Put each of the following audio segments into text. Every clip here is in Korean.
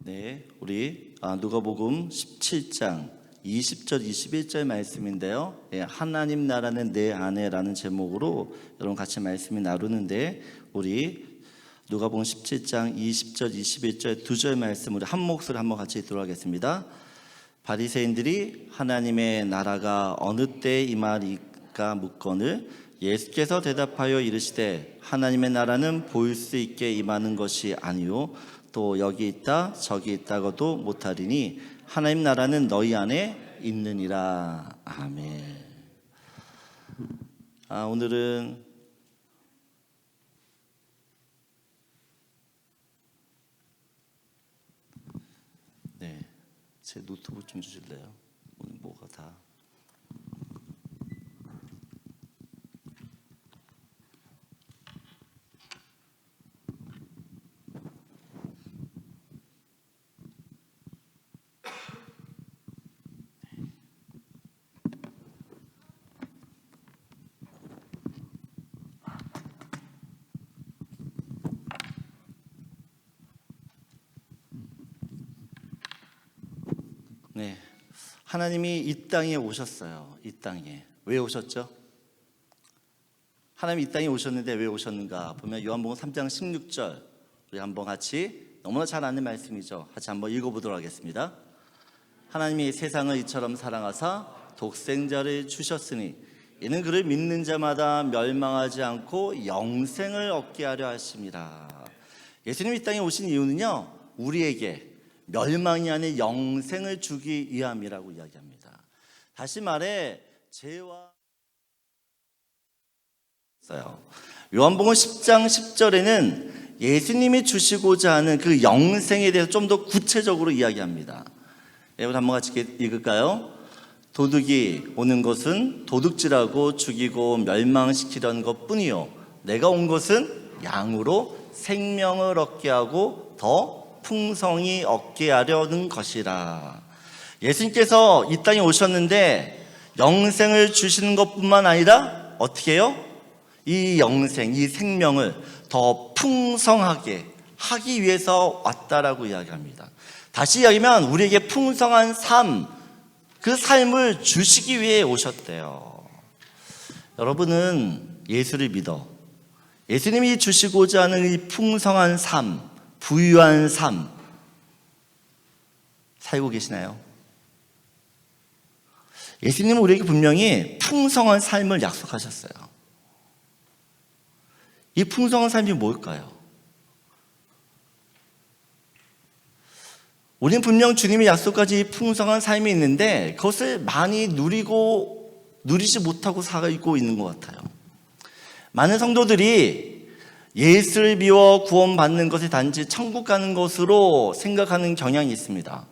네, 우리 누가복음 17장 20절 21절 말씀인데요. 하나님 나라는 내 안에라는 제목으로 여러분 같이 말씀을 나누는데, 우리 누가복음 17장 20절 21절 두 절 말씀 우리 한 목소리 한번 같이 읽도록 하겠습니다. 바리새인들이 하나님의 나라가 어느 때에 임하리까 묻거늘 예수께서 대답하여 이르시되 하나님의 나라는 보일 수 있게 임하는 것이 아니요 또 여기 있다 저기 있다고도 못하리니 하나님 나라는 너희 안에 있느니라. 아멘. 오늘은 제 노트북 좀 주실래요? 오늘 뭐가 다 하나님이 이 땅에 오셨어요. 이 땅에 왜 오셨죠? 하나님이 이 땅에 오셨는데 왜 오셨는가 보면 요한복음 3장 16절 우리 한번 같이, 너무나 잘 아는 말씀이죠. 같이 한번 읽어보도록 하겠습니다. 하나님이 세상을 이처럼 사랑하사 독생자를 주셨으니 이는 그를 믿는 자마다 멸망하지 않고 영생을 얻게 하려 하심이라. 예수님이 이 땅에 오신 이유는요, 우리에게 멸망이 아닌 영생을 주기 위함이라고 이야기합니다. 다시 말해 죄와 요한복음 10장 10절에는 예수님이 주시고자 하는 그 영생에 대해서 좀 더 구체적으로 이야기합니다. 여러분 한번 같이 읽을까요? 도둑이 오는 것은 도둑질하고 죽이고 멸망시키려는 것뿐이요 내가 온 것은 양으로 생명을 얻게 하고 더 풍성히 얻게 하려는 것이라. 예수님께서 이 땅에 오셨는데 영생을 주시는 것뿐만 아니라 어떻게 해요? 이 영생, 이 생명을 더 풍성하게 하기 위해서 왔다라고 이야기합니다. 다시 이야기하면 우리에게 풍성한 삶, 그 삶을 주시기 위해 오셨대요. 여러분은 예수를 믿어 예수님이 주시고자 하는 이 풍성한 삶, 부유한 삶 살고 계시나요? 예수님은 우리에게 분명히 풍성한 삶을 약속하셨어요. 이 풍성한 삶이 뭘까요? 우리는 분명 주님이 약속까지 풍성한 삶이 있는데 그것을 많이 누리지 못하고 살고 있는 것 같아요. 많은 성도들이 예수를 미워 구원받는 것이 단지 천국 가는 것으로 생각하는 경향이 있습니다.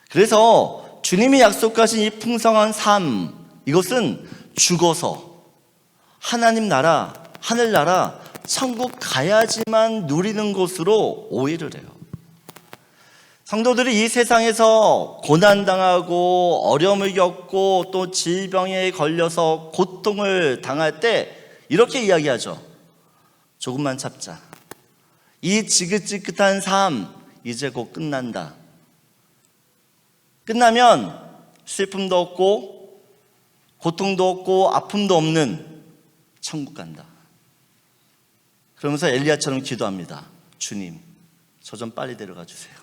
그래서 주님이 약속하신 이 풍성한 삶, 이것은 죽어서 하나님 나라, 하늘나라, 천국 가야지만 누리는 것으로 오해를 해요. 성도들이 이 세상에서 고난당하고 어려움을 겪고 또 질병에 걸려서 고통을 당할 때 이렇게 이야기하죠. 조금만 참자. 이 지긋지긋한 삶 이제 곧 끝난다. 끝나면 슬픔도 없고 고통도 없고 아픔도 없는 천국 간다. 그러면서 엘리야처럼 기도합니다. 주님, 저 좀 빨리 데려가 주세요.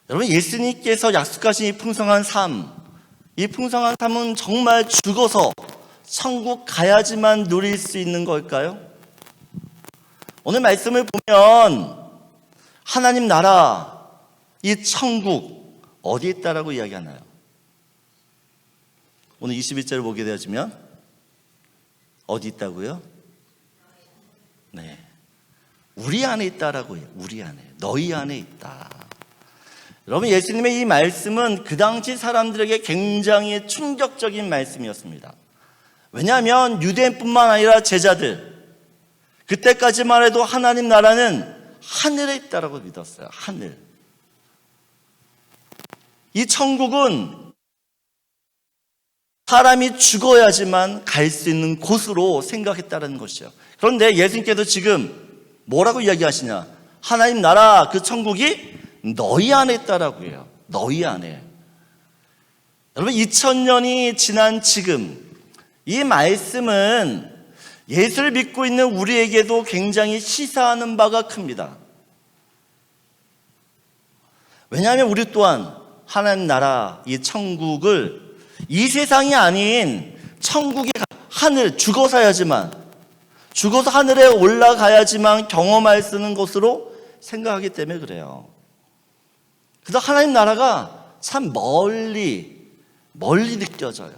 여러분, 예수님께서 약속하신 이 풍성한 삶, 이 풍성한 삶은 정말 죽어서 천국 가야지만 누릴 수 있는 걸까요? 오늘 말씀을 보면 하나님 나라, 이 천국 어디에 있다라고 이야기하나요? 오늘 21절을 보게 되어지면 어디 있다고요? 네, 우리 안에 있다라고 해요. 우리 안에, 너희 안에 있다. 여러분, 예수님의 이 말씀은 그 당시 사람들에게 굉장히 충격적인 말씀이었습니다. 왜냐하면 유대인뿐만 아니라 제자들, 그때까지만 해도 하나님 나라는 하늘에 있다라고 믿었어요. 하늘. 이 천국은 사람이 죽어야지만 갈 수 있는 곳으로 생각했다는 것이죠. 그런데 예수님께서 지금 뭐라고 이야기하시냐? 하나님 나라 그 천국이 너희 안에 있다라고 해요. 너희 안에. 여러분 2000년이 지난 지금 이 말씀은 예수를 믿고 있는 우리에게도 굉장히 시사하는 바가 큽니다. 왜냐하면 우리 또한 하나님 나라 이 천국을 이 세상이 아닌 천국의 하늘, 죽어서 하늘에 올라가야지만 경험할 수 있는 것으로 생각하기 때문에 그래요. 그래서 하나님 나라가 참 멀리 느껴져요.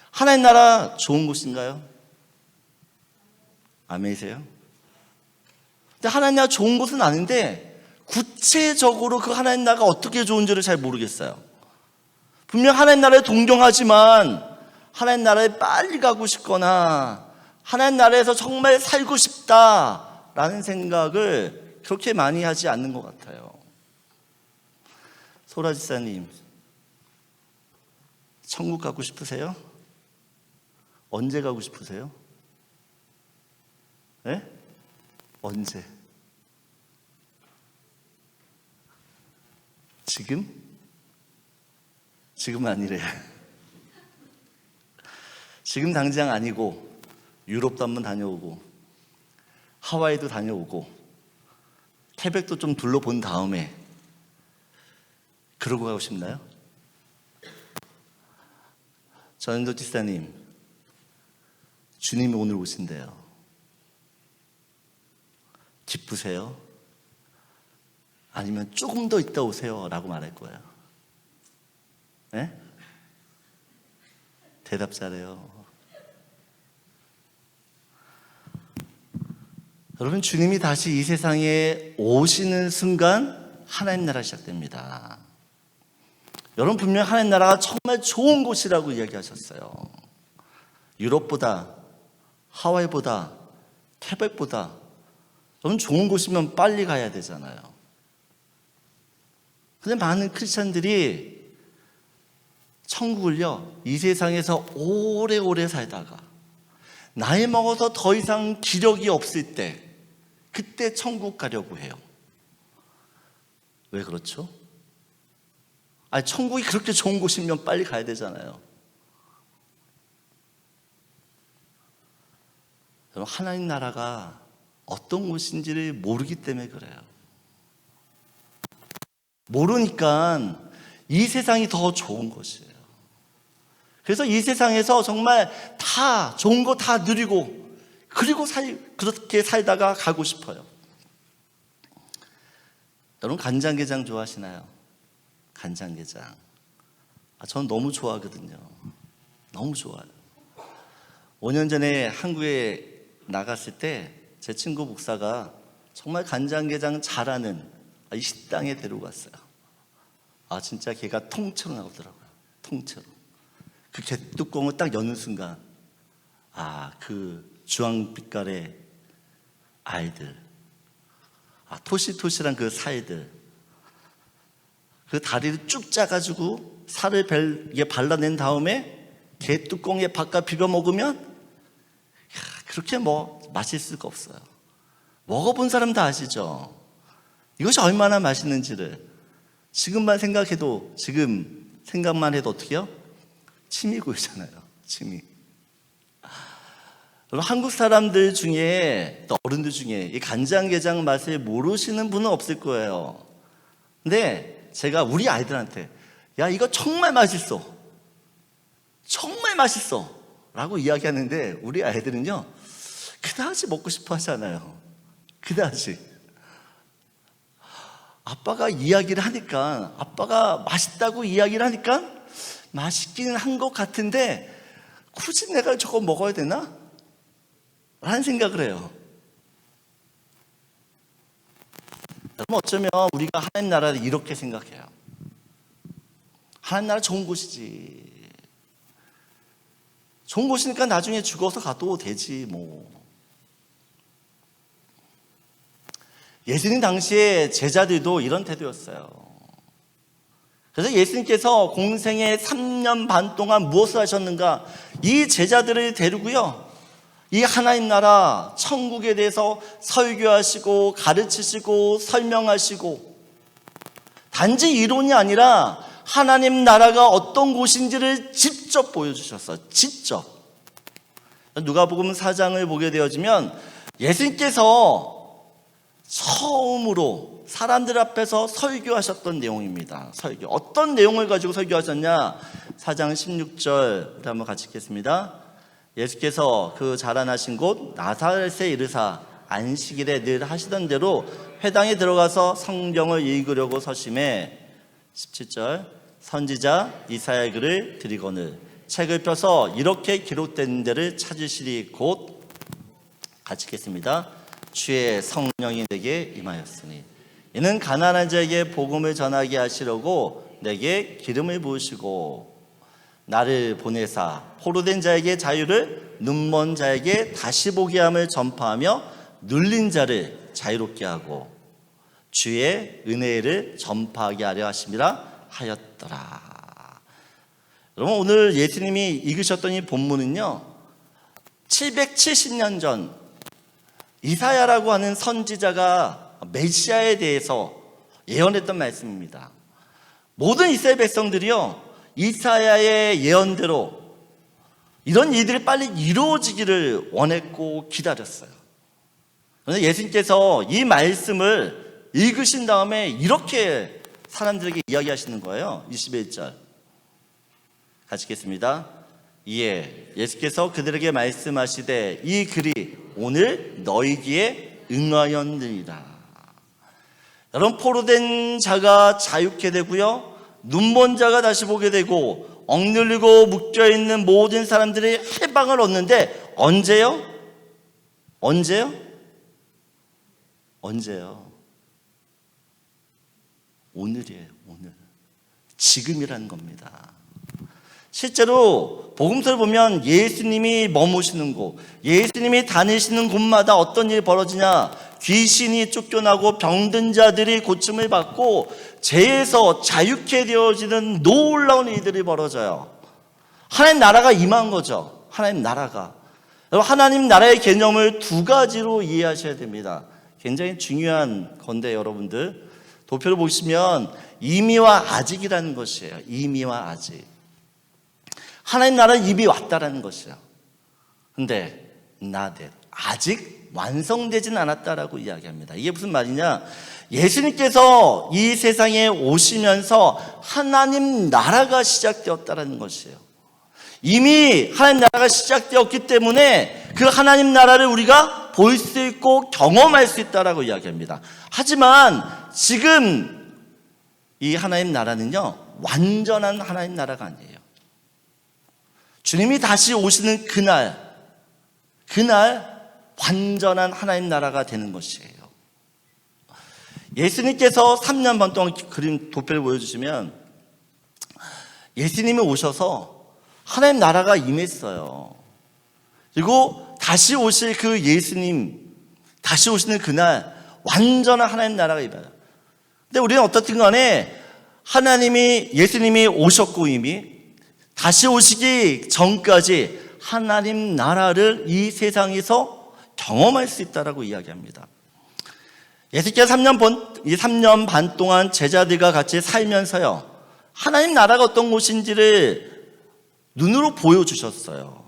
하나님 나라 좋은 곳인가요? 아멘이세요? 근데 하나님 나라 좋은 곳은 아닌데 구체적으로 그 하나님 나라가 어떻게 좋은지를 잘 모르겠어요. 분명 하나님 나라에 동경하지만 하나님 나라에 빨리 가고 싶거나 하나님 나라에서 정말 살고 싶다라는 생각을 그렇게 많이 하지 않는 것 같아요. 소라 지사님, 천국 가고 싶으세요? 언제 가고 싶으세요? 네? 언제? 지금? 지금 아니래. 지금 당장 아니고 유럽도 한번 다녀오고 하와이도 다녀오고 태백도 좀 둘러본 다음에 그러고 가고 싶나요? 전현도 지사님, 주님이 오늘 오신대요. 기쁘세요? 아니면 조금 더 있다 오세요? 라고 말할 거예요. 네? 대답 잘해요. 여러분, 주님이 다시 이 세상에 오시는 순간 하나님 나라 시작됩니다. 여러분, 분명 하나님 나라가 정말 좋은 곳이라고 이야기하셨어요. 유럽보다, 하와이보다, 태백보다 여러분, 좋은 곳이면 빨리 가야 되잖아요. 근데 많은 크리스찬들이 천국을요, 이 세상에서 오래오래 살다가 나이 먹어서 더 이상 기력이 없을 때 그때 천국 가려고 해요. 왜 그렇죠? 아니, 천국이 그렇게 좋은 곳이면 빨리 가야 되잖아요. 여러분, 하나님 나라가 어떤 곳인지를 모르기 때문에 그래요. 모르니까 이 세상이 더 좋은 것이에요. 그래서 이 세상에서 정말 다 좋은 거 다 누리고 그리고 그렇게 살다가 가고 싶어요. 여러분, 간장게장 좋아하시나요? 간장게장. 저는 너무 좋아하거든요. 너무 좋아요. 5년 전에 한국에 나갔을 때 제 친구 목사가 정말 간장게장 잘하는 이 식당에 데려갔어요. 진짜 걔가 통째로 나오더라고요. 통째로. 그 개뚜껑을 딱 여는 순간 그 주황빛깔의 알들, 토실토실한 그 살들, 그 다리를 쭉 짜가지고 살을 벨에 발라낸 다음에 개뚜껑에 바깥 비벼 먹으면 그렇게 마실 수가 없어요. 먹어본 사람 다 아시죠? 이것이 얼마나 맛있는지를 지금만 생각해도, 지금 생각만 해도 어떻게 해요? 침이 고이잖아요. 침이. 여러분, 한국 사람들 중에, 또 어른들 중에 이 간장게장 맛을 모르시는 분은 없을 거예요. 근데 제가 우리 아이들한테 야, 이거 정말 맛있어, 정말 맛있어 라고 이야기하는데 우리 아이들은요 그다지 먹고 싶어 하잖아요. 그다지. 아빠가 이야기를 하니까, 아빠가 맛있다고 이야기를 하니까 맛있기는 한 것 같은데 굳이 내가 저거 먹어야 되나? 라는 생각을 해요. 여러분, 어쩌면 우리가 하나님 나라를 이렇게 생각해요. 하나님 나라 좋은 곳이지. 좋은 곳이니까 나중에 죽어서 가도 되지 뭐. 예수님 당시에 제자들도 이런 태도였어요. 그래서 예수님께서 공생의 3년 반 동안 무엇을 하셨는가? 이 제자들을 데리고요, 이 하나님 나라 천국에 대해서 설교하시고 가르치시고 설명하시고, 단지 이론이 아니라 하나님 나라가 어떤 곳인지를 직접 보여주셨어요. 직접. 누가복음 4장을 보게 되어지면 예수님께서 처음으로 사람들 앞에서 설교하셨던 내용입니다. 설교. 어떤 내용을 가지고 설교하셨냐? 4장 16절 한번 같이 읽겠습니다. 예수께서 그 자라나신 곳 나사렛에 이르사 안식일에 늘 하시던 대로 회당에 들어가서 성경을 읽으려고 서심해 17절 선지자 이사야의 글을 드리거늘 책을 펴서 이렇게 기록된 데를 찾으시리 곧 같이 읽겠습니다. 주의 성령이 내게 임하였으니 이는 가난한 자에게 복음을 전하게 하시려고 내게 기름을 부으시고 나를 보내사 포로된 자에게 자유를 눈먼 자에게 다시 보게 함을 전파하며 눌린 자를 자유롭게 하고 주의 은혜를 전파하게 하려 하심이라 하였더라. 여러분, 오늘 예수님이 읽으셨던 이 본문은요 770년 전 이사야라고 하는 선지자가 메시아에 대해서 예언했던 말씀입니다. 모든 이스라엘 백성들이요 이사야의 예언대로 이런 일들이 빨리 이루어지기를 원했고 기다렸어요. 그런데 예수님께서 이 말씀을 읽으신 다음에 이렇게 사람들에게 이야기하시는 거예요. 21절 같이 읽겠습니다. 이에 예수께서 그들에게 말씀하시되 이 글이 오늘 너희 귀에 응하였느니라. 여러분, 포로된 자가 자유케 되고요 눈먼 자가 다시 보게 되고 억눌리고 묶여있는 모든 사람들이 해방을 얻는데 언제요? 언제요? 언제요? 오늘이에요. 오늘. 지금이라는 겁니다. 실제로 복음서를 보면 예수님이 머무시는 곳, 예수님이 다니시는 곳마다 어떤 일이 벌어지냐? 귀신이 쫓겨나고 병든 자들이 고침을 받고 죄에서 자유케 되어지는 놀라운 일들이 벌어져요. 하나님 나라가 임한 거죠. 하나님 나라가. 하나님 나라의 개념을 두 가지로 이해하셔야 됩니다. 굉장히 중요한 건데 여러분들 도표를 보시면 이미와 아직이라는 것이에요. 이미와 아직. 하나님 나라는 이미 왔다라는 것이에요. 근데 not yet. 아직 완성되진 않았다라고 이야기합니다. 이게 무슨 말이냐? 예수님께서 이 세상에 오시면서 하나님 나라가 시작되었다라는 것이에요. 이미 하나님 나라가 시작되었기 때문에 그 하나님 나라를 우리가 볼 수 있고 경험할 수 있다라고 이야기합니다. 하지만 지금 이 하나님 나라는요 완전한 하나님 나라가 아니에요. 주님이 다시 오시는 그날 완전한 하나님 나라가 되는 것이에요. 예수님께서 3년 반 동안 그림 도표를 보여주시면 예수님이 오셔서 하나님 나라가 임했어요. 그리고 다시 오실 그 예수님, 다시 오시는 그날 완전한 하나님 나라가 임해요. 근데 우리는 어떻든 간에 예수님이 오셨고 이미 다시 오시기 전까지 하나님 나라를 이 세상에서 경험할 수 있다라고 이야기합니다. 예수께서 3년 반 동안 제자들과 같이 살면서요 하나님 나라가 어떤 곳인지를 눈으로 보여주셨어요.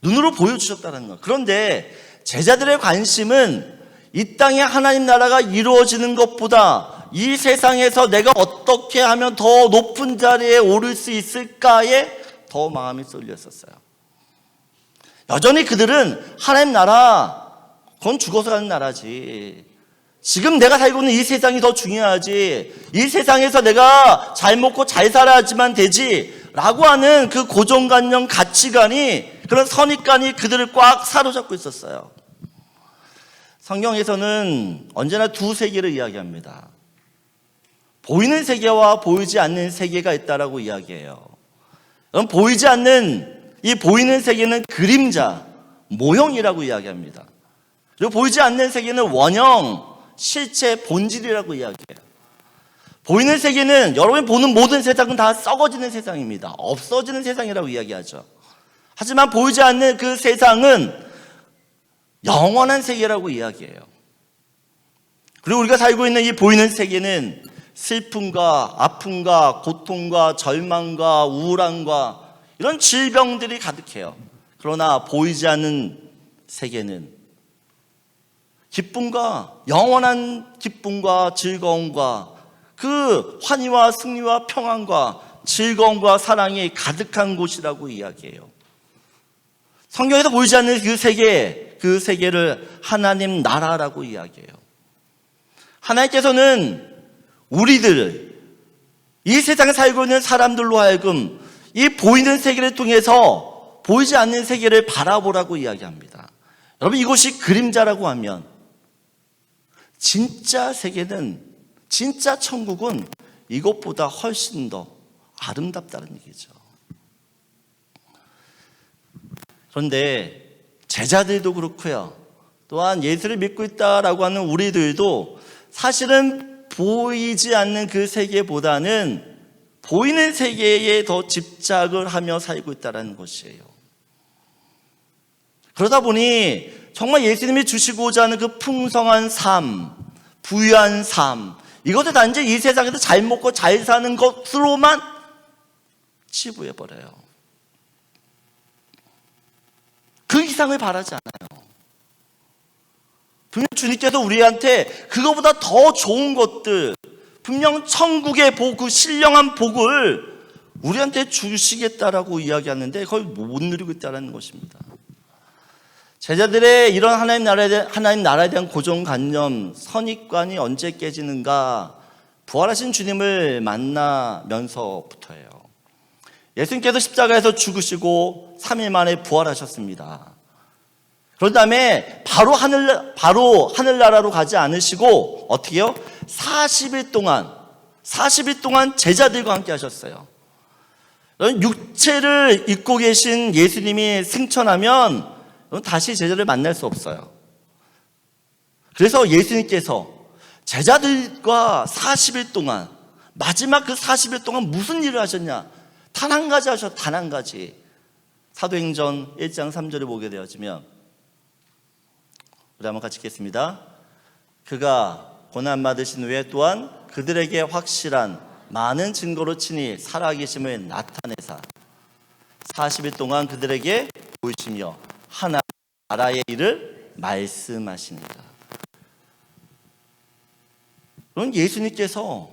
눈으로 보여주셨다는 거. 그런데 제자들의 관심은 이 땅에 하나님 나라가 이루어지는 것보다 이 세상에서 내가 어떻게 하면 더 높은 자리에 오를 수 있을까에 더 마음이 쏠렸었어요. 여전히 그들은 하나님 나라, 그건 죽어서 가는 나라지. 지금 내가 살고 있는 이 세상이 더 중요하지. 이 세상에서 내가 잘 먹고 잘 살아야지만 되지 라고 하는 그 고정관념, 가치관이, 그런 선입관이 그들을 꽉 사로잡고 있었어요. 성경에서는 언제나 두 세계를 이야기합니다. 보이는 세계와 보이지 않는 세계가 있다라고 이야기해요. 그럼 보이지 않는 이 보이는 세계는 그림자, 모형이라고 이야기합니다. 그리고 보이지 않는 세계는 원형, 실체, 본질이라고 이야기해요. 보이는 세계는 여러분이 보는 모든 세상은 다 썩어지는 세상입니다. 없어지는 세상이라고 이야기하죠. 하지만 보이지 않는 그 세상은 영원한 세계라고 이야기해요. 그리고 우리가 살고 있는 이 보이는 세계는 슬픔과 아픔과 고통과 절망과 우울함과 이런 질병들이 가득해요. 그러나 보이지 않는 세계는 기쁨과 영원한 기쁨과 즐거움과 그 환희와 승리와 평안과 즐거움과 사랑이 가득한 곳이라고 이야기해요. 성경에서 보이지 않는 그 세계를 하나님 나라라고 이야기해요. 하나님께서는 우리들, 이 세상에 살고 있는 사람들로 하여금 이 보이는 세계를 통해서 보이지 않는 세계를 바라보라고 이야기합니다. 여러분, 이곳이 그림자라고 하면 진짜 세계는, 진짜 천국은 이것보다 훨씬 더 아름답다는 얘기죠. 그런데 제자들도 그렇고요, 또한 예수를 믿고 있다라고 하는 우리들도 사실은 보이지 않는 그 세계보다는 보이는 세계에 더 집착을 하며 살고 있다는 것이에요. 그러다 보니 정말 예수님이 주시고자 하는 그 풍성한 삶, 부유한 삶, 이것을 단지 이 세상에서 잘 먹고 잘 사는 것으로만 치부해버려요. 그 이상을 바라지 않아요. 분명 주님께서 우리한테 그거보다 더 좋은 것들, 분명 천국의 복, 그 신령한 복을 우리한테 주시겠다라고 이야기하는데 그걸 못 누리고 있다는 것입니다. 제자들의 이런 하나님 나라에 대한 고정관념, 선입관이 언제 깨지는가? 부활하신 주님을 만나면서부터예요. 예수님께서 십자가에서 죽으시고 3일 만에 부활하셨습니다. 그런 다음에 바로 하늘나라로 가지 않으시고 어떻게 해요? 40일 동안 제자들과 함께 하셨어요. 육체를 입고 계신 예수님이 승천하면 다시 제자를 만날 수 없어요. 그래서 예수님께서 제자들과 40일 동안, 마지막 그 40일 동안 무슨 일을 하셨냐? 단 한 가지 하셨어요. 단 한 가지. 사도행전 1장 3절을 보게 되어지면 우리 한번 같이 읽겠습니다. 그가 고난받으신 후에 또한 그들에게 확실한 많은 증거로 친히 살아계심을 나타내사 40일 동안 그들에게 보이시며 하나님 나라의 일을 말씀하십니다. 그럼 예수님께서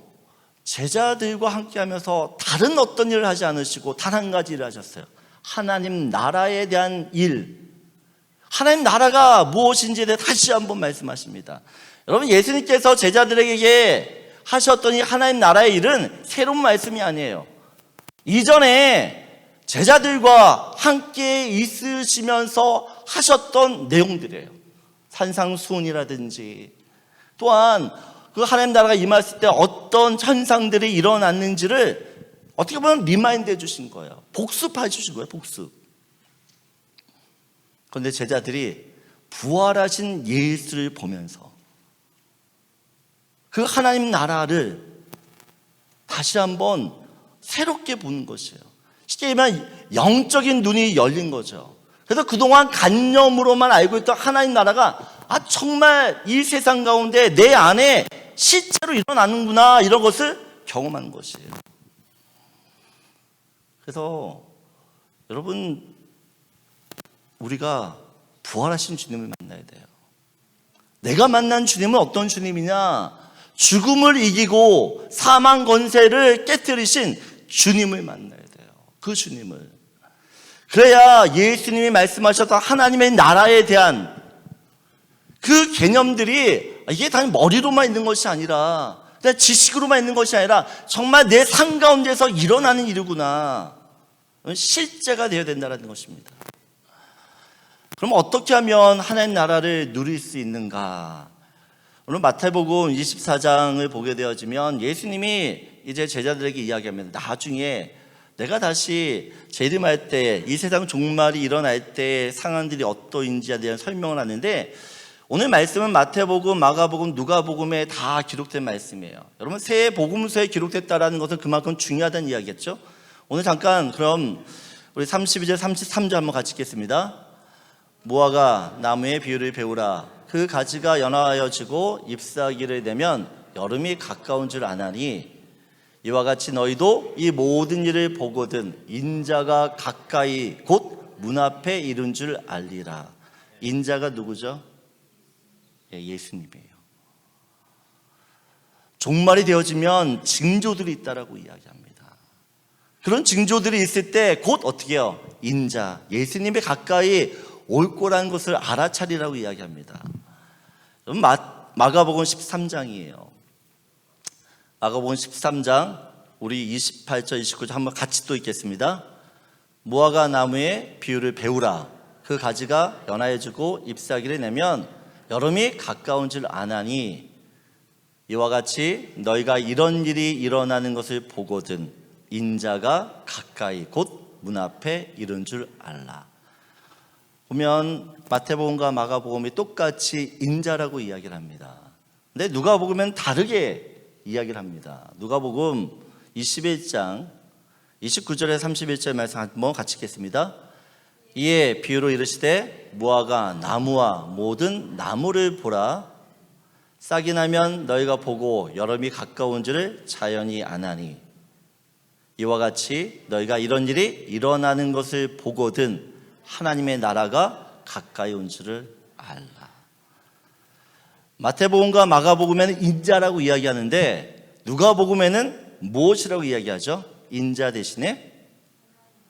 제자들과 함께하면서 다른 어떤 일을 하지 않으시고 단 한 가지 일을 하셨어요. 하나님 나라에 대한 일, 하나님 나라가 무엇인지에 대해 다시 한번 말씀하십니다. 여러분, 예수님께서 제자들에게 하셨던 이 하나님 나라의 일은 새로운 말씀이 아니에요. 이전에 제자들과 함께 있으시면서 하셨던 내용들이에요. 산상수훈이라든지, 또한 그 하나님 나라가 임했을 때 어떤 현상들이 일어났는지를 어떻게 보면 리마인드 해주신 거예요. 복습해 주신 거예요. 복습. 그런데 제자들이 부활하신 예수를 보면서 그 하나님 나라를 다시 한번 새롭게 보는 것이에요. 쉽게 얘기하면 영적인 눈이 열린 거죠. 그래서 그동안 관념으로만 알고 있던 하나님 나라가 정말 이 세상 가운데 내 안에 실제로 일어나는구나, 이런 것을 경험하는 것이에요. 그래서 여러분, 우리가 부활하신 주님을 만나야 돼요. 내가 만난 주님은 어떤 주님이냐? 죽음을 이기고 사망 권세를 깨뜨리신 주님을 만나야 돼요. 그 주님을. 그래야 예수님이 말씀하셨던 하나님의 나라에 대한 그 개념들이 이게 단지 머리로만 있는 것이 아니라, 그냥 지식으로만 있는 것이 아니라 정말 내 삶 가운데서 일어나는 일이구나, 실제가 되어야 된다는 것입니다. 그럼 어떻게 하면 하나님 나라를 누릴 수 있는가? 오늘 마태복음 24장을 보게 되어지면 예수님이 이제 제자들에게 이야기합니다. 나중에 내가 다시 재림할 때, 이 세상 종말이 일어날 때 상황들이 어떠인지에 대한 설명을 하는데, 오늘 말씀은 마태복음, 마가복음, 누가복음에 다 기록된 말씀이에요. 여러분, 새 복음서에 기록됐다는 것은 그만큼 중요하다는 이야기겠죠? 오늘 잠깐 그럼 우리 32절 33절 한번 같이 읽겠습니다. 무화과 나무의 비유를 배우라. 그 가지가 연하여지고 잎사귀를 내면 여름이 가까운 줄 아나니 이와 같이 너희도 이 모든 일을 보거든 인자가 가까이 곧 문 앞에 이른 줄 알리라. 인자가 누구죠? 예수님이에요. 종말이 되어지면 징조들이 있다라고 이야기합니다. 그런 징조들이 있을 때 곧 어떻게 해요? 인자, 예수님이 가까이 올 거라는 것을 알아차리라고 이야기합니다. 마가복음 13장이에요. 마가복음 13장 우리 28절 29절 한번 같이 또 읽겠습니다. 무화과 나무의 비유를 배우라. 그 가지가 연하여지고 잎사귀를 내면 여름이 가까운 줄 아나니 이와 같이 너희가 이런 일이 일어나는 것을 보거든 인자가 가까이 곧 문 앞에 이른 줄 알라. 보면 마태복음과 마가복음이 똑같이 인자라고 이야기를 합니다. 근데 누가복음은 다르게 이야기를 합니다. 누가복음 21장 29절에 31절 말씀 한번 같이 읽겠습니다. 이에 비유로 이르시되 무화과 나무와 모든 나무를 보라. 싹이 나면 너희가 보고 여름이 가까운 줄을 자연히 아나니 이와 같이 너희가 이런 일이 일어나는 것을 보거든 하나님의 나라가 가까이 온 줄을 알라. 마태복음과 마가복음에는 인자라고 이야기하는데 누가복음에는 무엇이라고 이야기하죠? 인자 대신에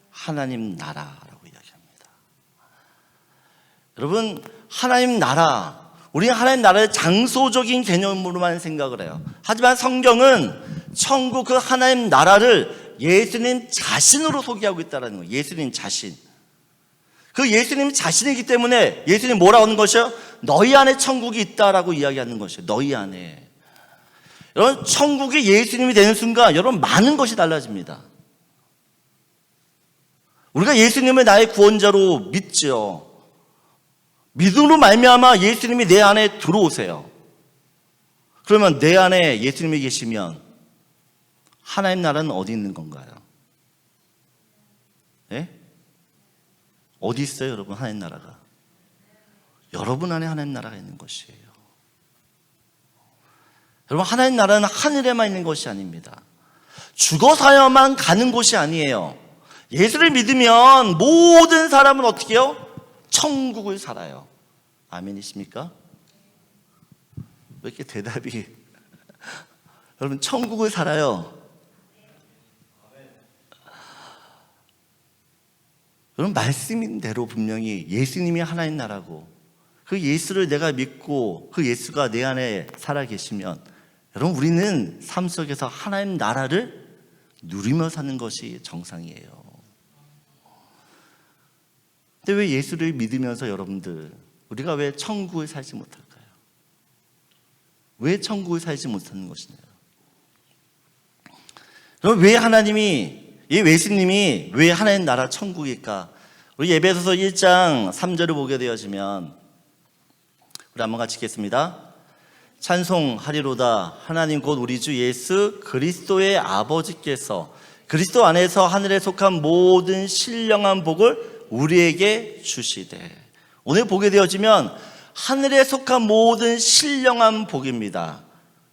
하나님 나라라고 이야기합니다. 여러분, 하나님 나라, 우리는 하나님 나라의 장소적인 개념으로만 생각을 해요. 하지만 성경은 천국 그 하나님 나라를 예수님 자신으로 소개하고 있다는 거예요. 예수님 자신. 그 예수님 자신이기 때문에 예수님 뭐라고 하는 것이요? 너희 안에 천국이 있다라고 이야기하는 것이에요. 너희 안에. 여러분, 천국이 예수님이 되는 순간 여러분 많은 것이 달라집니다. 우리가 예수님을 나의 구원자로 믿죠. 믿음으로 말미암아 예수님이 내 안에 들어오세요. 그러면 내 안에 예수님이 계시면 하나님 나라는 어디 있는 건가요? 네? 어디 있어요, 여러분? 하나님 나라가 여러분 안에 하나님 나라가 있는 것이에요. 여러분, 하나님 나라는 하늘에만 있는 것이 아닙니다. 죽어서야만 가는 곳이 아니에요. 예수를 믿으면 모든 사람은 어떻게 해요? 천국을 살아요. 아멘이십니까? 왜 이렇게 대답이 여러분, 천국을 살아요. 여러분, 말씀인 대로 분명히 예수님이 하나님 나라고 그 예수를 내가 믿고 그 예수가 내 안에 살아계시면 여러분, 우리는 삶 속에서 하나님 나라를 누리며 사는 것이 정상이에요. 근데 왜 예수를 믿으면서 여러분들 우리가 왜 천국을 살지 못할까요? 왜 천국을 살지 못하는 것이냐? 그럼 왜 하나님이, 이 예수님이 왜 하나님 나라 천국일까? 우리 에베소서 1장 3절을 보게 되어지면 우리 한번 같이 읽겠습니다. 찬송하리로다. 하나님 곧 우리 주 예수 그리스도의 아버지께서 그리스도 안에서 하늘에 속한 모든 신령한 복을 우리에게 주시되. 오늘 보게 되어지면 하늘에 속한 모든 신령한 복입니다.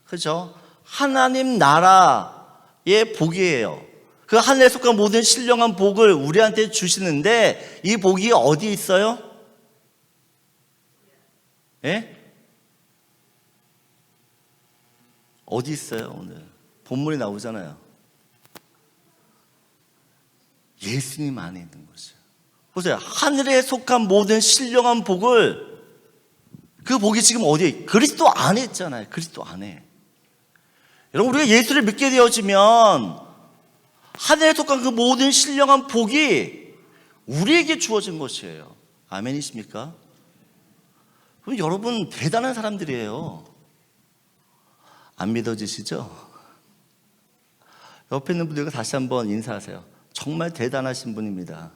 그죠? 하나님 나라의 복이에요. 그 하늘에 속한 모든 신령한 복을 우리한테 주시는데 이 복이 어디 있어요? 예? 어디 있어요? 오늘 본문이 나오잖아요. 예수님 안에 있는 거죠. 보세요. 하늘에 속한 모든 신령한 복을, 그 복이 지금 어디에? 그리스도 안에 있잖아요. 그리스도 안에. 여러분, 우리가 예수를 믿게 되어지면 하늘에 속한 그 모든 신령한 복이 우리에게 주어진 것이에요. 아멘이십니까? 그럼 여러분 대단한 사람들이에요. 안 믿어지시죠? 옆에 있는 분들과 다시 한번 인사하세요. 정말 대단하신 분입니다.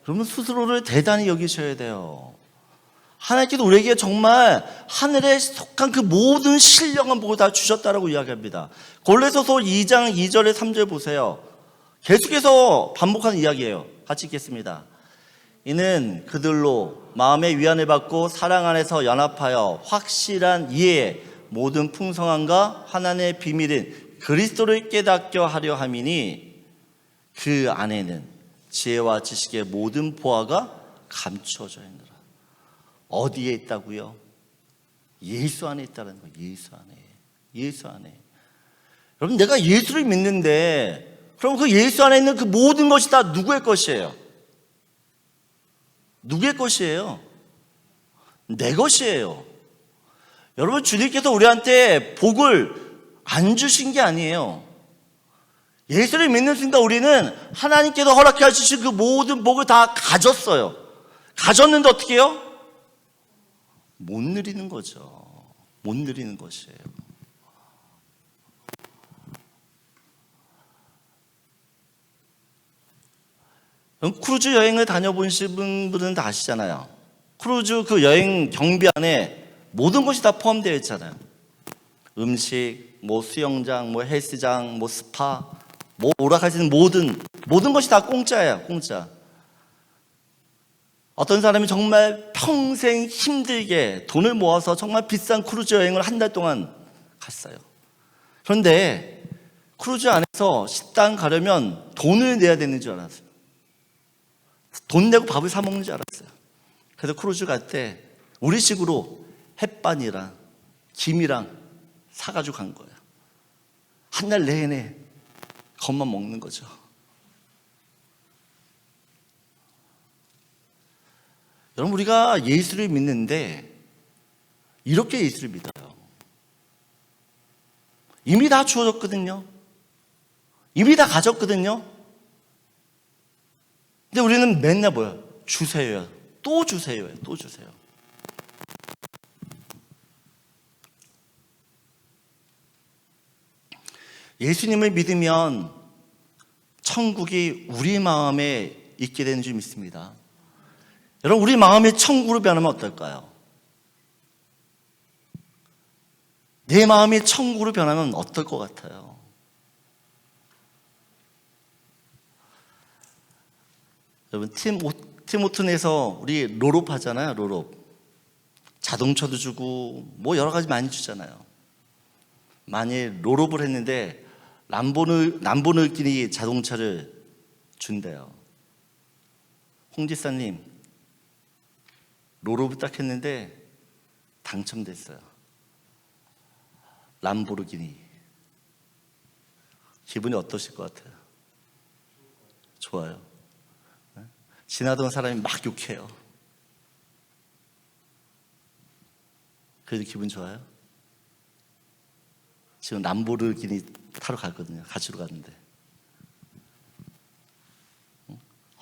여러분, 스스로를 대단히 여기셔야 돼요. 하나님께서 우리에게 정말 하늘에 속한 그 모든 신령한 복을 다 주셨다라고 이야기합니다. 골로새서 2장 2절에 3절 보세요. 계속해서 반복하는 이야기예요. 같이 읽겠습니다. 이는 그들로 마음의 위안을 받고 사랑 안에서 연합하여 확실한 이해에 모든 풍성함과 하나님의 비밀인 그리스도를 깨닫게 하려 함이니 그 안에는 지혜와 지식의 모든 보화가 감추어져 있느라. 어디에 있다고요? 예수 안에 있다는 거예요. 예수 안에. 예수 안에. 여러분, 내가 예수를 믿는데 그럼 그 예수 안에 있는 그 모든 것이 다 누구의 것이에요? 누구의 것이에요? 내 것이에요. 여러분, 주님께서 우리한테 복을 안 주신 게 아니에요. 예수를 믿는 순간 우리는 하나님께서 허락해 주신 그 모든 복을 다 가졌어요. 가졌는데 어떻게 해요? 못 누리는 거죠. 못 누리는 것이에요. 크루즈 여행을 다녀보신 분들은 다 아시잖아요. 크루즈 그 여행 경비 안에 모든 것이 다 포함되어 있잖아요. 음식, 뭐 수영장, 뭐 헬스장, 뭐 스파, 뭐 오락할 수 있는 모든 것이 다 공짜예요. 공짜. 어떤 사람이 정말 평생 힘들게 돈을 모아서 정말 비싼 크루즈 여행을 한 달 동안 갔어요. 그런데 크루즈 안에서 식당 가려면 돈을 내야 되는 줄 알았어요. 돈 내고 밥을 사 먹는 줄 알았어요. 그래서 크루즈 갈 때 우리식으로 햇반이랑 김이랑 사가지고 간 거예요. 한 달 내내 그것만 먹는 거죠. 여러분, 우리가 예수를 믿는데 이렇게 예수를 믿어요. 이미 다 주어졌거든요. 이미 다 가졌거든요. 근데 우리는 맨날 뭐야? 주세요. 또 주세요. 또 주세요. 예수님을 믿으면 천국이 우리 마음에 있게 되는 줄 믿습니다. 여러분, 우리 마음이 천국으로 변하면 어떨까요? 내 마음이 천국으로 변하면 어떨 것 같아요? 여러분, 티모튼에서 우리 롤업 하잖아요. 롤업. 자동차도 주고 뭐 여러 가지 많이 주잖아요. 만일 롤업을 했는데 람보르기니 자동차를 준대요. 홍 지사님, 롤업을 딱 했는데 당첨됐어요. 람보르기니. 기분이 어떠실 것 같아요? 좋아요. 지나던 사람이 막 욕해요. 그래도 기분 좋아요? 지금 람보르기니 타러 갔거든요. 가지러 갔는데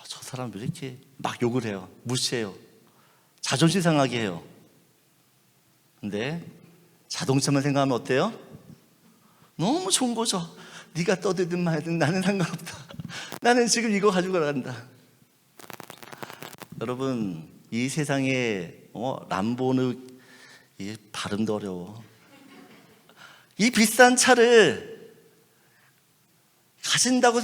저 사람 왜 이렇게 막 욕을 해요? 무시해요. 자존심 상하게 해요. 근데 자동차만 생각하면 어때요? 너무 좋은 거죠. 네가 떠들든 말든 나는 상관없다. 나는 지금 이거 가지고 나간다. 여러분, 이 세상에 람보르, 이 발음도 어려워. 이 비싼 차를 가진다고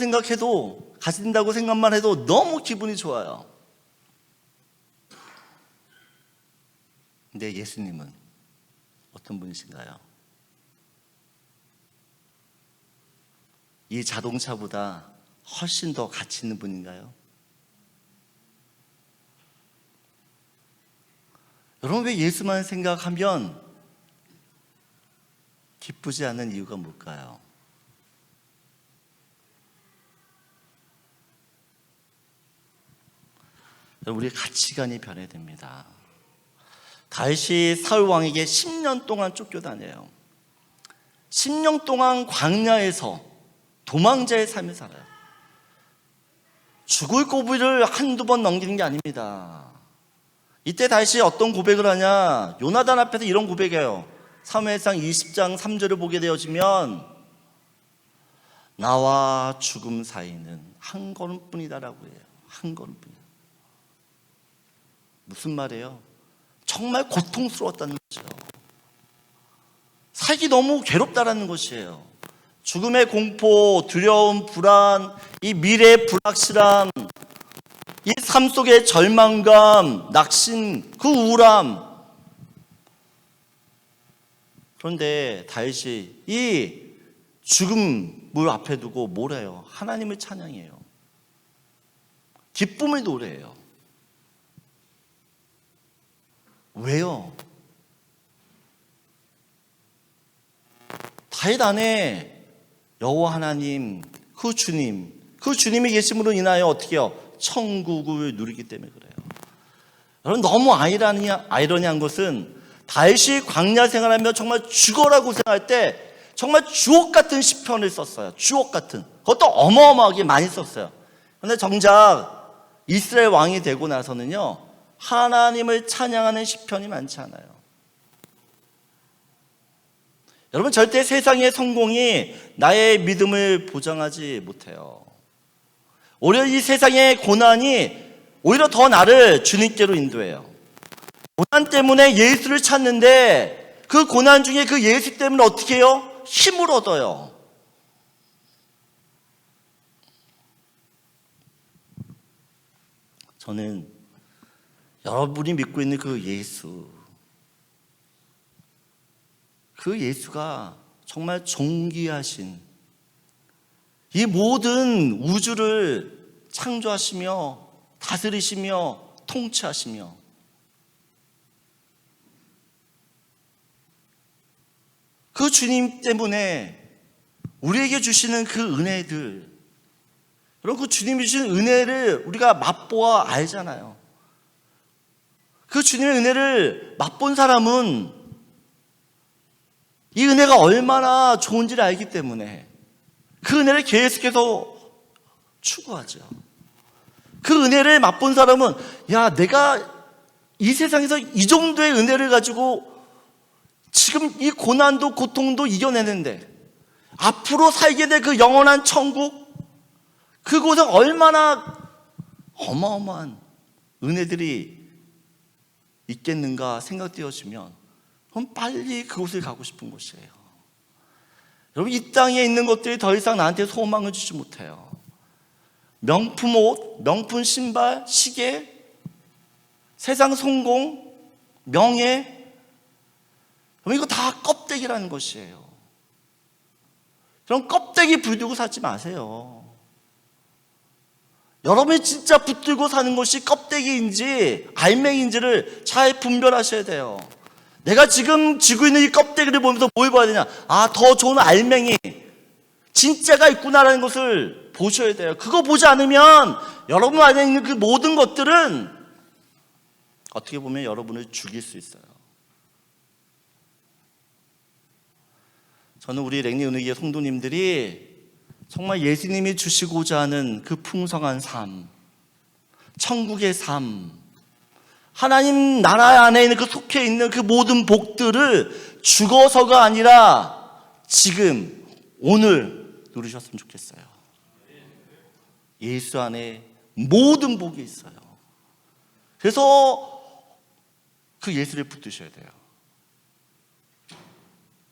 생각만 해도 너무 기분이 좋아요. 근데 예수님은 어떤 분이신가요? 이 자동차보다 훨씬 더 가치 있는 분인가요? 여러분, 왜 예수만 생각하면 기쁘지 않는 이유가 뭘까요? 여러분, 우리의 가치관이 변해야 됩니다. 다윗이 사울 왕에게 10년 동안 쫓겨다녀요. 10년 동안 광야에서 도망자의 삶을 살아요. 죽을 고비를 한두 번 넘기는 게 아닙니다. 이때 다윗이 어떤 고백을 하냐? 요나단 앞에서 이런 고백해요. 사무엘상 20장 3절을 보게 되어지면 나와 죽음 사이는 한 걸음뿐이다라고 해요. 한 걸음뿐이다. 무슨 말이에요? 정말 고통스러웠다는 거죠. 살기 너무 괴롭다라는 것이에요. 죽음의 공포, 두려움, 불안, 이 미래의 불확실함, 이 삶 속의 절망감, 낙심, 그 우울함. 그런데 다윗이 이 죽음을 앞에 두고 뭘 해요? 하나님을 찬양해요. 기쁨을 노래해요. 왜요? 다윗 안에 여호와 하나님, 그 주님이 계심으로 인하여 어떻게 해요? 천국을 누리기 때문에 그래요. 여러분, 너무 아이러니한 것은 다윗이 광야 생활하며 정말 죽어라 고생할 때 정말 주옥 같은 시편을 썼어요. 주옥 같은. 그것도 어마어마하게 많이 썼어요. 그런데 정작 이스라엘 왕이 되고 나서는요, 하나님을 찬양하는 시편이 많지 않아요. 여러분, 절대 세상의 성공이 나의 믿음을 보장하지 못해요. 오히려 이 세상의 고난이 오히려 더 나를 주님께로 인도해요. 고난 때문에 예수를 찾는데 그 고난 중에 그 예수 때문에 어떻게 해요? 힘을 얻어요. 저는 여러분이 믿고 있는 그 예수가 정말 존귀하신, 이 모든 우주를 창조하시며 다스리시며 통치하시며, 그 주님 때문에 우리에게 주시는 그 은혜들, 여러분, 그 주님이 주시는 은혜를 우리가 맛보아 알잖아요. 그 주님의 은혜를 맛본 사람은 이 은혜가 얼마나 좋은지를 알기 때문에 그 은혜를 계속해서 추구하죠. 그 은혜를 맛본 사람은, 야, 내가 이 세상에서 이 정도의 은혜를 가지고 지금 이 고난도 고통도 이겨내는데 앞으로 살게 될 그 영원한 천국, 그곳은 얼마나 어마어마한 은혜들이 있겠는가 생각되어지면 그럼 빨리 그곳을 가고 싶은 곳이에요. 여러분, 이 땅에 있는 것들이 더 이상 나한테 소망을 주지 못해요. 명품 옷, 명품 신발, 시계, 세상 성공, 명예, 그럼 이거 다 껍데기라는 것이에요. 그럼 껍데기 붙들고 살지 마세요. 여러분이 진짜 붙들고 사는 것이 껍데기인지 알맹이인지를 잘 분별하셔야 돼요. 내가 지금 쥐고 있는 이 껍데기를 보면서 뭘 봐야 되냐? 아, 더 좋은 알맹이, 진짜가 있구나라는 것을 보셔야 돼요. 그거 보지 않으면 여러분 안에 있는 그 모든 것들은 어떻게 보면 여러분을 죽일 수 있어요. 저는 우리 랭리 은혜교회 성도님들이 정말 예수님이 주시고자 하는 그 풍성한 삶, 천국의 삶, 하나님 나라 안에 있는 그 속해 있는 그 모든 복들을 죽어서가 아니라 지금 오늘 누리셨으면 좋겠어요. 예수 안에 모든 복이 있어요. 그래서 그 예수를 붙드셔야 돼요.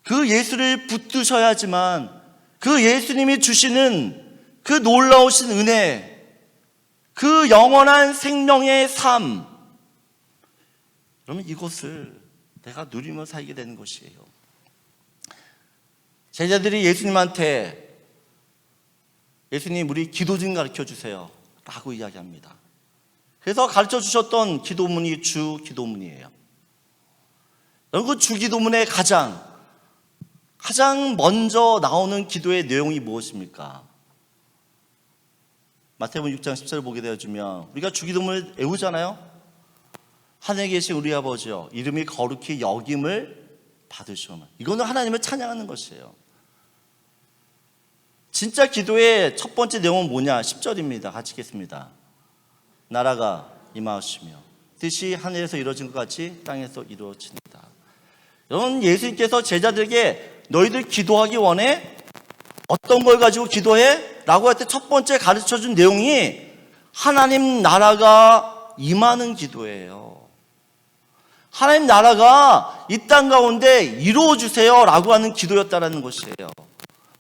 그 예수를 붙드셔야지만 그 예수님이 주시는 그 놀라우신 은혜, 그 영원한 생명의 삶, 그러면 이것을 내가 누리며 살게 되는 것이에요. 제자들이 예수님한테, 예수님, 우리 기도 좀 가르쳐 주세요 라고 이야기합니다. 그래서 가르쳐 주셨던 기도문이 주 기도문이에요. 여러분, 그 주 기도문의 가장 먼저 나오는 기도의 내용이 무엇입니까? 마태복음 6장 10절을 보게 되어주면 우리가 주기도문을 외우잖아요. 하늘에 계신 우리 아버지여, 이름이 거룩히 여김을 받으시오며. 이거는 하나님을 찬양하는 것이에요. 진짜 기도의 첫 번째 내용은 뭐냐? 10절입니다. 같이 읽겠습니다. 나라가 임하시며 뜻이 하늘에서 이루어진 것 같이 땅에서 이루어집니다. 여러분, 예수님께서 제자들에게 너희들 기도하기 원해? 어떤 걸 가지고 기도해? 라고 할 때 첫 번째 가르쳐준 내용이 하나님 나라가 임하는 기도예요. 하나님 나라가 이 땅 가운데 이루어주세요 라고 하는 기도였다라는 것이에요.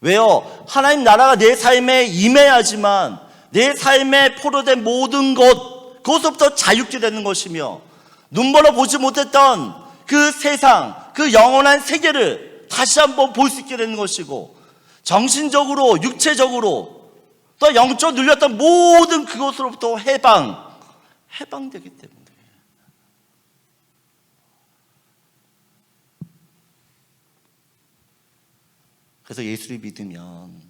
왜요? 하나님 나라가 내 삶에 임해야지만 내 삶에 포로된 모든 그것부터 자유케 되는 것이며, 눈보라 보지 못했던 그 세상, 그 영원한 세계를 다시 한번 볼 수 있게 되는 것이고, 정신적으로, 육체적으로, 또 영적으로 눌렸던 모든 그것으로부터 해방되기 때문에. 그래서 예수를 믿으면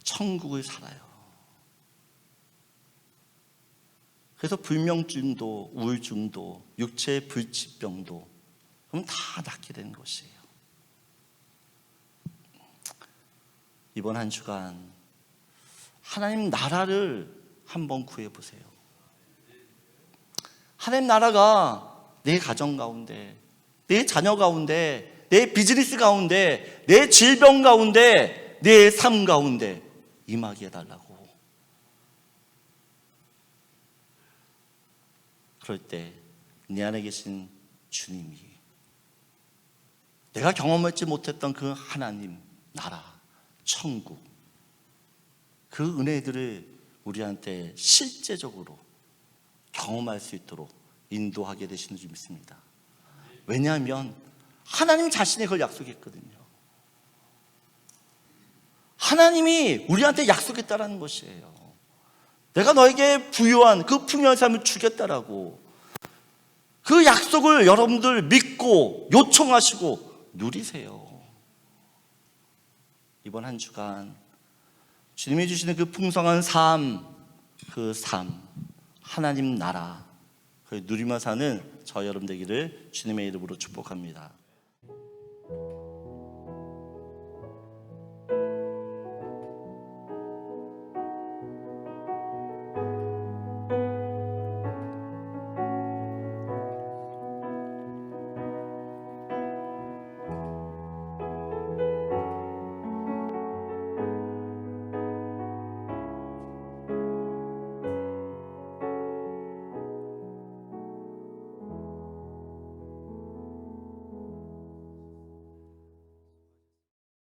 천국을 살아요. 그래서 불면증도, 우울증도, 육체의 불치병도 그럼 다 낫게 되는 것이에요. 이번 한 주간 하나님 나라를 한번 구해보세요. 하나님 나라가 내 가정 가운데, 내 자녀 가운데, 내 비즈니스 가운데, 내 질병 가운데, 내 삶 가운데 임하게 해달라고. 그럴 때 내 안에 계신 주님이 내가 경험하지 못했던 그 하나님 나라, 천국, 그 은혜들을 우리한테 실제적으로 경험할 수 있도록 인도하게 되시는 줄 믿습니다. 왜냐하면 하나님 자신이 그걸 약속했거든요. 하나님이 우리한테 약속했다라는 것이에요. 내가 너에게 부유한 그 풍요한 삶을 주겠다라고. 그 약속을 여러분들 믿고 요청하시고 누리세요. 이번 한 주간 주님이 주시는 그 풍성한 삶, 하나님 나라, 그 누리며 사는 저 여러분 되기를 주님의 이름으로 축복합니다.